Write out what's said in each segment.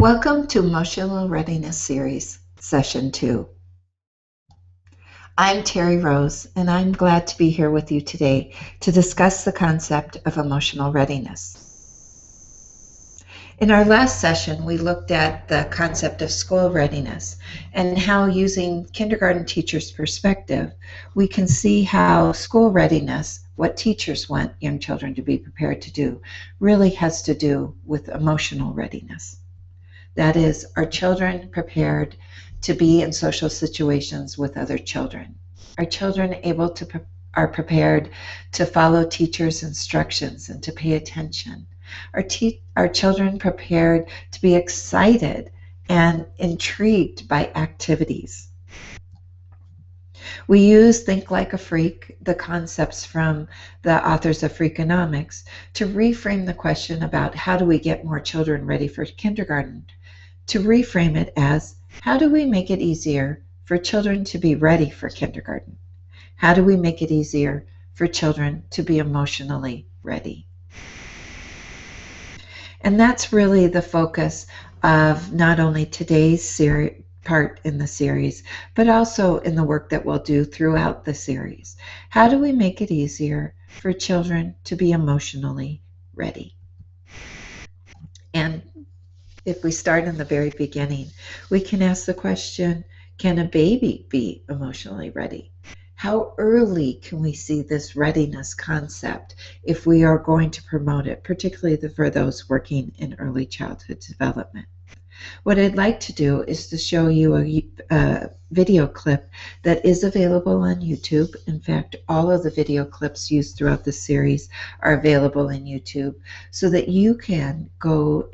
Welcome to Emotional Readiness Series, Session 2. I'm Terry Rose, and I'm glad to be here with you today to discuss the concept of emotional readiness. In our last session, we looked at the concept of school readiness and how, using kindergarten teachers' perspective, we can see how school readiness, what teachers want young children to be prepared to do, really has to do with emotional readiness. That is, are children prepared to be in social situations with other children? Are children are prepared to follow teachers' instructions and to pay attention? Are children prepared to be excited and intrigued by activities? We use Think Like a Freak, the concepts from the authors of Freakonomics, to reframe the question about how do we get more children ready for kindergarten, to reframe it as, how do we make it easier for children to be ready for kindergarten? How do we make it easier for children to be emotionally ready? And that's really the focus of not only today's part in the series, but also in the work that we'll do throughout the series. How do we make it easier for children to be emotionally ready? And if we start in the very beginning, we can ask the question, can a baby be emotionally ready? How early can we see this readiness concept if we are going to promote it, particularly for those working in early childhood development? What I'd like to do is to show you a video clip that is available on YouTube. In fact, all of the video clips used throughout the series are available in YouTube, so that you can go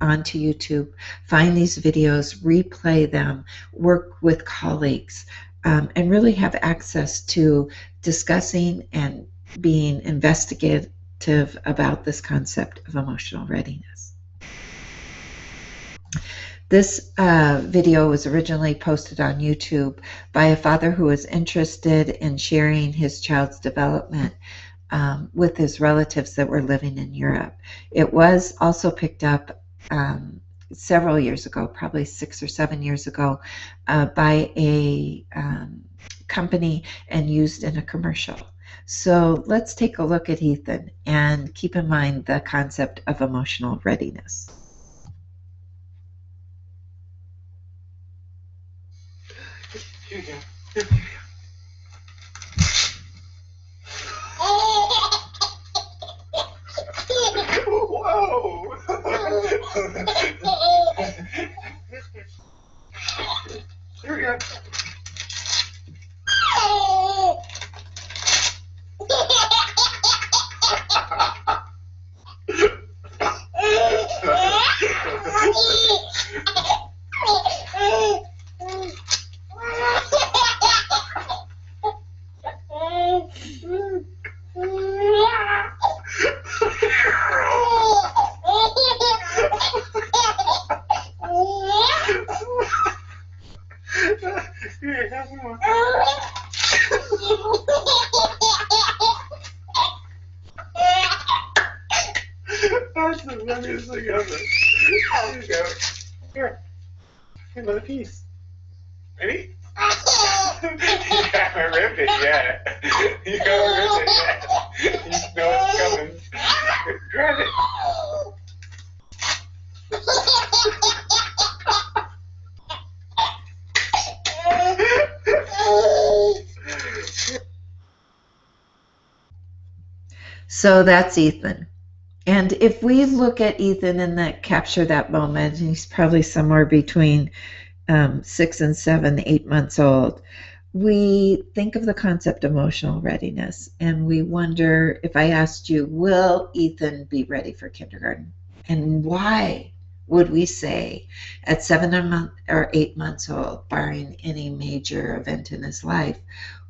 onto YouTube, find these videos, replay them, work with colleagues, and really have access to discussing and being investigative about this concept of emotional readiness. This video was originally posted on YouTube by a father who was interested in sharing his child's development with his relatives that were living in Europe. It was also picked up several years ago, probably 6 or 7 years ago, by a company and used in a commercial. So let's take a look at Ethan and keep in mind the concept of emotional readiness. Here you go. Here you go. Whoa! Here we go. Here, have some more. That's the funniest thing ever. There you go. Here, another piece. Ready? You haven't ripped it yet. You haven't ripped it yet. You know it's coming. Grab it. So that's Ethan. And if we look at Ethan and capture that moment, he's probably somewhere between 6 and 7, 8 months old. We think of the concept of emotional readiness, and we wonder, if I asked you, will Ethan be ready for kindergarten? And why would we say at 7 or 8 months old, barring any major event in his life,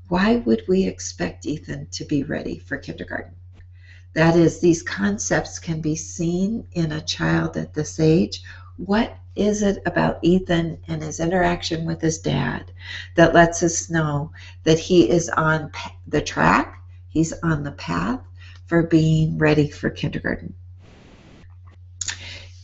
why would we expect Ethan to be ready for kindergarten? That is, these concepts can be seen in a child at this age. What is it about Ethan and his interaction with his dad that lets us know that he is on the track, he's on the path for being ready for kindergarten?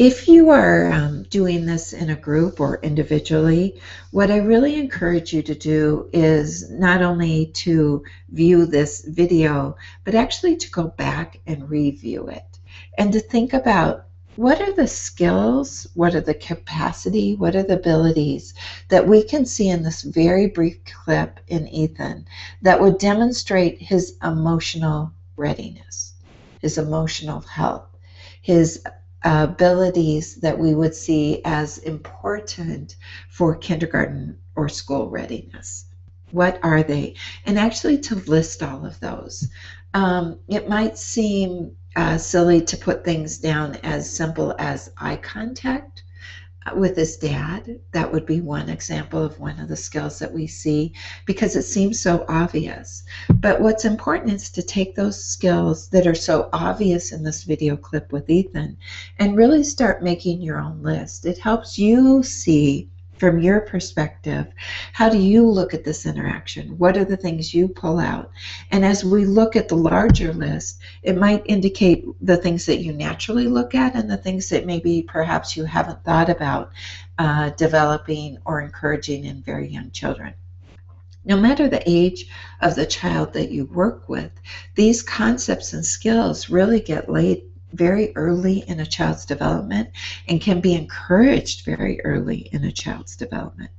If you are doing this in a group or individually, what I really encourage you to do is not only to view this video, but actually to go back and review it and to think about what are the skills, what are the capacity, what are the abilities that we can see in this very brief clip in Ethan that would demonstrate his emotional readiness, his emotional health, his abilities that we would see as important for kindergarten or school readiness. What are they? And actually to list all of those. It might seem silly to put things down as simple as eye contact with his dad. That would be one example of one of the skills that we see because it seems so obvious. But what's important is to take those skills that are so obvious in this video clip with Ethan and really start making your own list. It helps you see from your perspective, how do you look at this interaction? What are the things you pull out? And as we look at the larger list, it might indicate the things that you naturally look at and the things that maybe perhaps you haven't thought about developing or encouraging in very young children. No matter the age of the child that you work with, these concepts and skills really get laid very early in a child's development and can be encouraged very early in a child's development.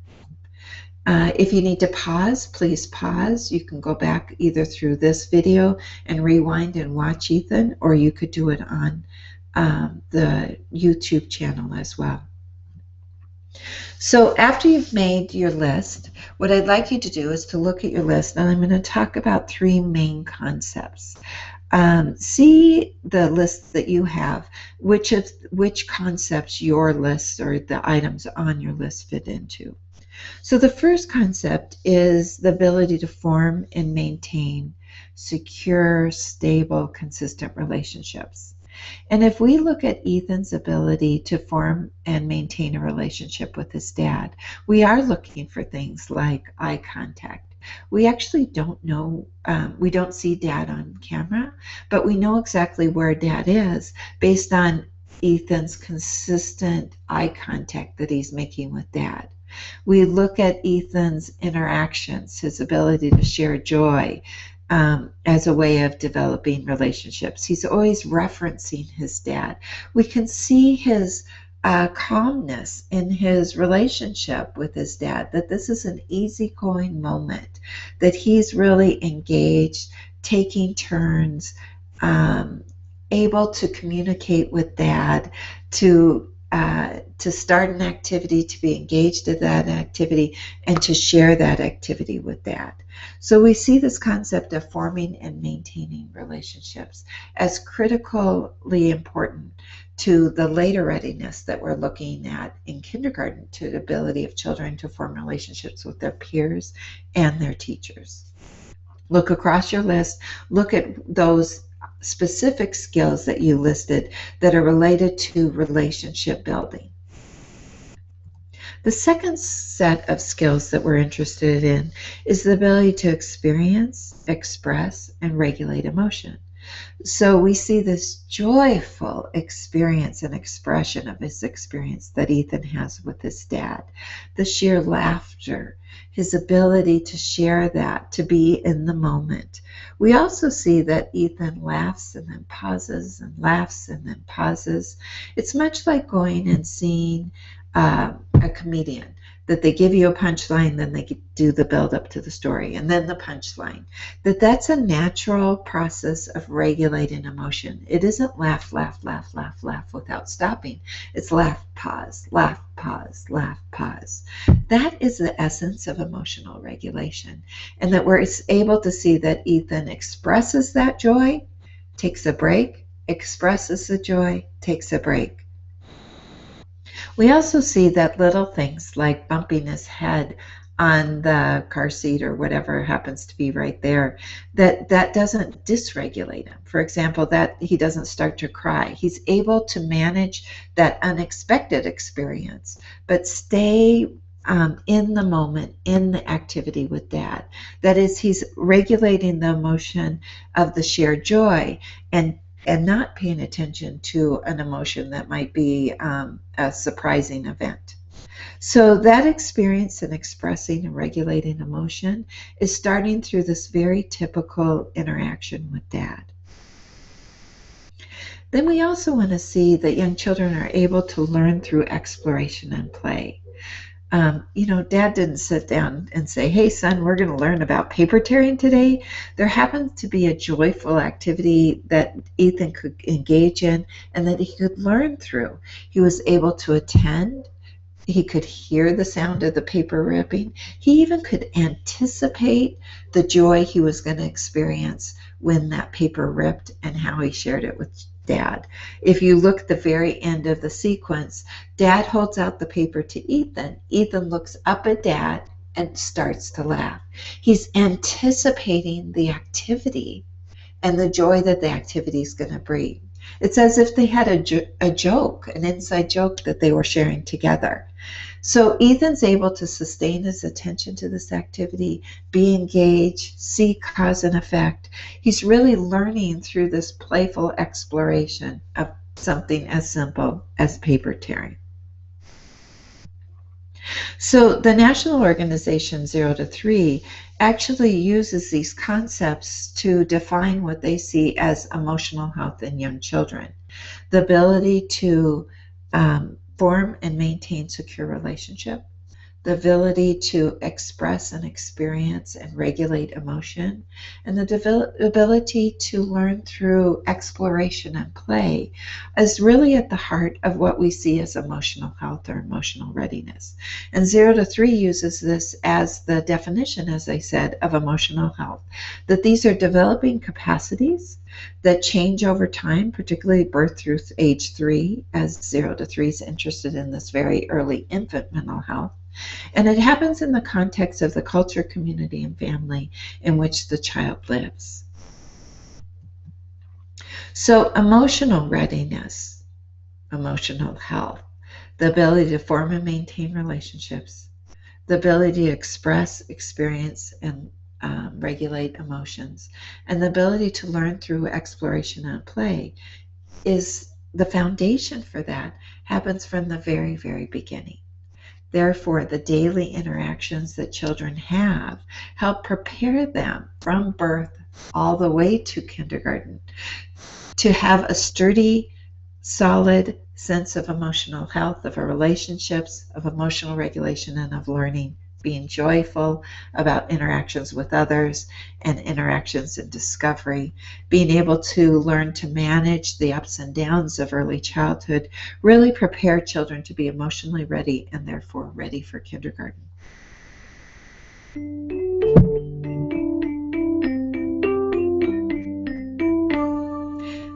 If you need to pause, please pause. You can go back either through this video and rewind and watch Ethan, or you could do it on the YouTube channel as well. So after you've made your list, what I'd like you to do is to look at your list, and I'm going to talk about three main concepts. See the list that you have, which concepts your list or the items on your list fit into. So the first concept is the ability to form and maintain secure, stable, consistent relationships. And if we look at Ethan's ability to form and maintain a relationship with his dad, we are looking for things like eye contact. We actually don't know, we don't see dad on camera, but we know exactly where dad is based on Ethan's consistent eye contact that he's making with dad. We look at Ethan's interactions, his ability to share joy, as a way of developing relationships. He's always referencing his dad. We can see his calmness in his relationship with his dad, that this is an easygoing moment, that he's really engaged, taking turns, able to communicate with dad, to start an activity, to be engaged in that activity, and to share that activity with dad. So we see this concept of forming and maintaining relationships as critically important to the later readiness that we're looking at in kindergarten, to the ability of children to form relationships with their peers and their teachers. Look across your list, look at those specific skills that you listed that are related to relationship building. The second set of skills that we're interested in is the ability to experience, express, and regulate emotion. So we see this joyful experience and expression of his experience that Ethan has with his dad, the sheer laughter, his ability to share that, to be in the moment. We also see that Ethan laughs and then pauses and laughs and then pauses. It's much like going and seeing a comedian, that they give you a punchline, then they do the build up to the story, and then the punchline. That's a natural process of regulating emotion. It isn't laugh, laugh, laugh, laugh, laugh without stopping. It's laugh, pause, laugh, pause, laugh, pause. That is the essence of emotional regulation, and that we're able to see that Ethan expresses that joy, takes a break, expresses the joy, takes a break. We also see that little things like bumping his head on the car seat or whatever happens to be right there, that doesn't dysregulate him. For example, that he doesn't start to cry. He's able to manage that unexpected experience, but stay in the moment, in the activity with dad. That is, he's regulating the emotion of the shared joy and and not paying attention to an emotion that might be a surprising event. So that experience in expressing and regulating emotion is starting through this very typical interaction with dad. Then we also want to see that young children are able to learn through exploration and play. Dad didn't sit down and say, "Hey, son, we're going to learn about paper tearing today." There happened to be a joyful activity that Ethan could engage in and that he could learn through. He was able to attend. He could hear the sound of the paper ripping. He even could anticipate the joy he was going to experience when that paper ripped and how he shared it with Dad. If you look at the very end of the sequence, Dad holds out the paper to Ethan. Ethan looks up at Dad and starts to laugh. He's anticipating the activity and the joy that the activity is going to bring. It's as if they had a joke, an inside joke that they were sharing together. So Ethan's able to sustain his attention to this activity, be engaged, see cause and effect. He's really learning through this playful exploration of something as simple as paper tearing. So the national organization 0 to 3 actually uses these concepts to define what they see as emotional health in young children. The ability to form and maintain secure relationship, the ability to express and experience and regulate emotion, and the ability to learn through exploration and play is really at the heart of what we see as emotional health or emotional readiness. And 0 to 3 uses this as the definition, as I said, of emotional health, that these are developing capacities that change over time, particularly birth through age 3, as 0 to 3 is interested in this very early infant mental health. And it happens in the context of the culture, community, and family in which the child lives. So emotional readiness, emotional health, the ability to form and maintain relationships, the ability to express, experience, and regulate emotions, and the ability to learn through exploration and play is the foundation for that happens from the very, very beginning. Therefore, the daily interactions that children have help prepare them from birth all the way to kindergarten to have a sturdy, solid sense of emotional health, of relationships, of emotional regulation, and of learning, being joyful about interactions with others and interactions in discovery, being able to learn to manage the ups and downs of early childhood, really prepare children to be emotionally ready and therefore ready for kindergarten.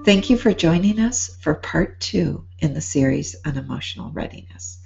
Thank you for joining us for part 2 in the series on emotional readiness.